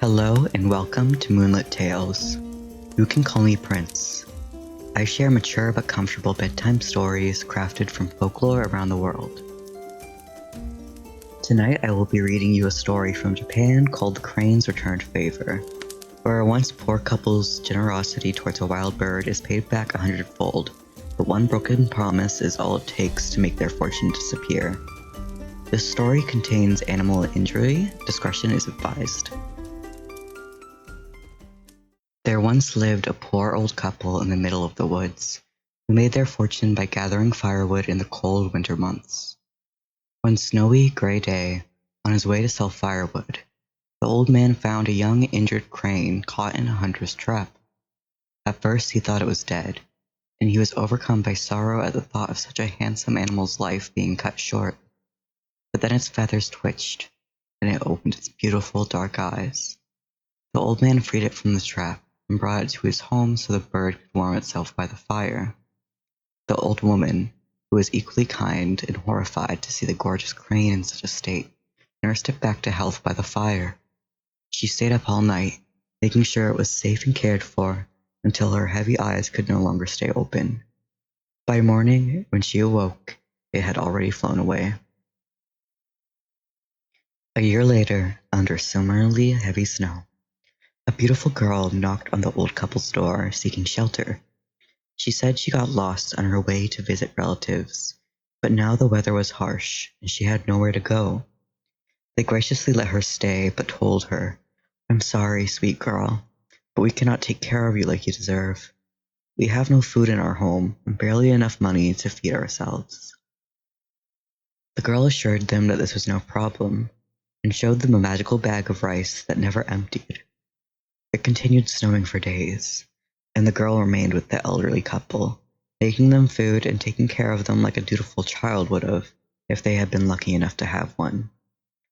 Hello and welcome to Moonlit Tales. You can call me Prince. I share mature but comfortable bedtime stories crafted from folklore around the world. Tonight I will be reading you a story from Japan called The Crane's Returned Favor, where a once poor couple's generosity towards a wild bird is paid back 100-fold, but one broken promise is all it takes to make their fortune disappear. This story contains animal injury. Discretion is advised. There once lived a poor old couple in the middle of the woods, who made their fortune by gathering firewood in the cold winter months. One snowy, gray day, on his way to sell firewood, the old man found a young, injured crane caught in a hunter's trap. At first he thought it was dead, and he was overcome by sorrow at the thought of such a handsome animal's life being cut short. But then its feathers twitched, and it opened its beautiful dark eyes. The old man freed it from the trap and brought it to his home so the bird could warm itself by the fire. The old woman, who was equally kind and horrified to see the gorgeous crane in such a state, nursed it back to health by the fire. She stayed up all night, making sure it was safe and cared for, until her heavy eyes could no longer stay open. By morning, when she awoke, it had already flown away. A year later, under similarly heavy snow, a beautiful girl knocked on the old couple's door, seeking shelter. She said she got lost on her way to visit relatives, but now the weather was harsh, and she had nowhere to go. They graciously let her stay, but told her, "I'm sorry, sweet girl, but we cannot take care of you like you deserve. We have no food in our home, and barely enough money to feed ourselves." The girl assured them that this was no problem, and showed them a magical bag of rice that never emptied. It continued snowing for days, and the girl remained with the elderly couple, making them food and taking care of them like a dutiful child would have if they had been lucky enough to have one.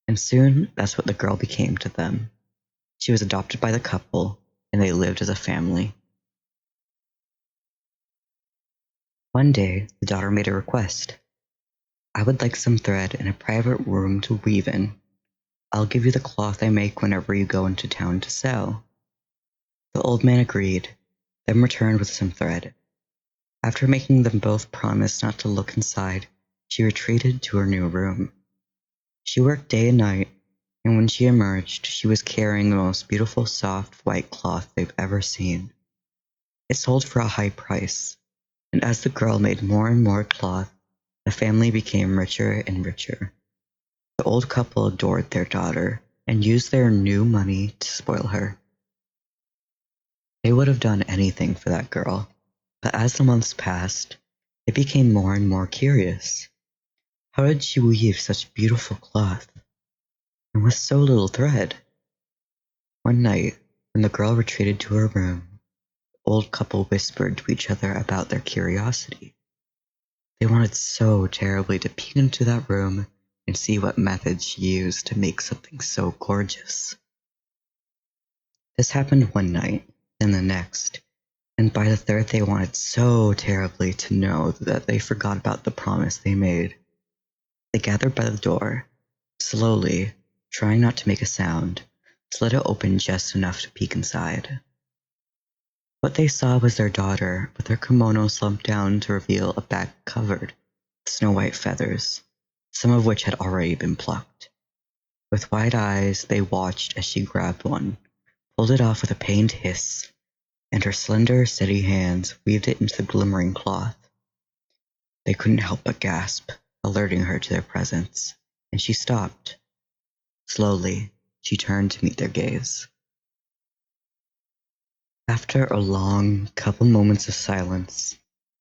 And soon, that's what the girl became to them. She was adopted by the couple, and they lived as a family. One day, the daughter made a request. "I would like some thread and a private room to weave in. I'll give you the cloth I make whenever you go into town to sell." The old man agreed, then returned with some thread. After making them both promise not to look inside, she retreated to her new room. She worked day and night, and when she emerged, she was carrying the most beautiful soft white cloth they've ever seen. It sold for a high price, and as the girl made more and more cloth, the family became richer and richer. The old couple adored their daughter and used their new money to spoil her. They would have done anything for that girl, but as the months passed, they became more and more curious. How did she weave such beautiful cloth, and with so little thread? One night, when the girl retreated to her room, the old couple whispered to each other about their curiosity. They wanted so terribly to peek into that room and see what methods she used to make something so gorgeous. This happened one night, then the next, and by the third they wanted so terribly to know that they forgot about the promise they made. They gathered by the door, slowly, trying not to make a sound, slid it open just enough to peek inside. What they saw was their daughter, with her kimono slumped down to reveal a back covered with snow-white feathers, some of which had already been plucked. With wide eyes, they watched as she grabbed one, pulled it off with a pained hiss, and her slender, steady hands weaved it into the glimmering cloth. They couldn't help but gasp, alerting her to their presence, and she stopped. Slowly, she turned to meet their gaze. After a long couple moments of silence,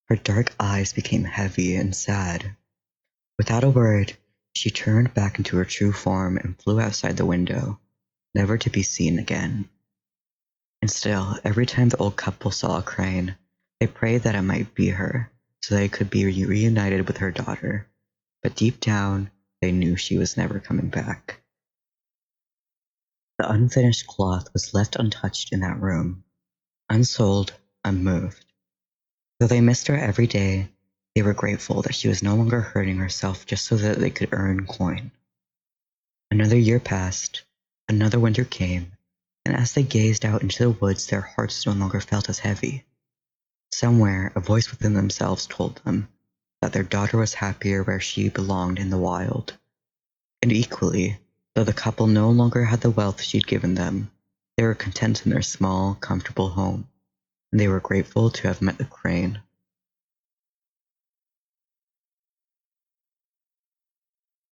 her dark eyes became heavy and sad. Without a word, she turned back into her true form and flew outside the window, never to be seen again. And still, every time the old couple saw a crane, they prayed that it might be her, so they could be reunited with her daughter. But deep down, they knew she was never coming back. The unfinished cloth was left untouched in that room, unsold, unmoved. Though they missed her every day, they were grateful that she was no longer hurting herself just so that they could earn coin. Another year passed, another winter came, and as they gazed out into the woods, their hearts no longer felt as heavy. Somewhere, a voice within themselves told them that their daughter was happier where she belonged in the wild. And equally, though the couple no longer had the wealth she'd given them, they were content in their small, comfortable home, and they were grateful to have met the crane.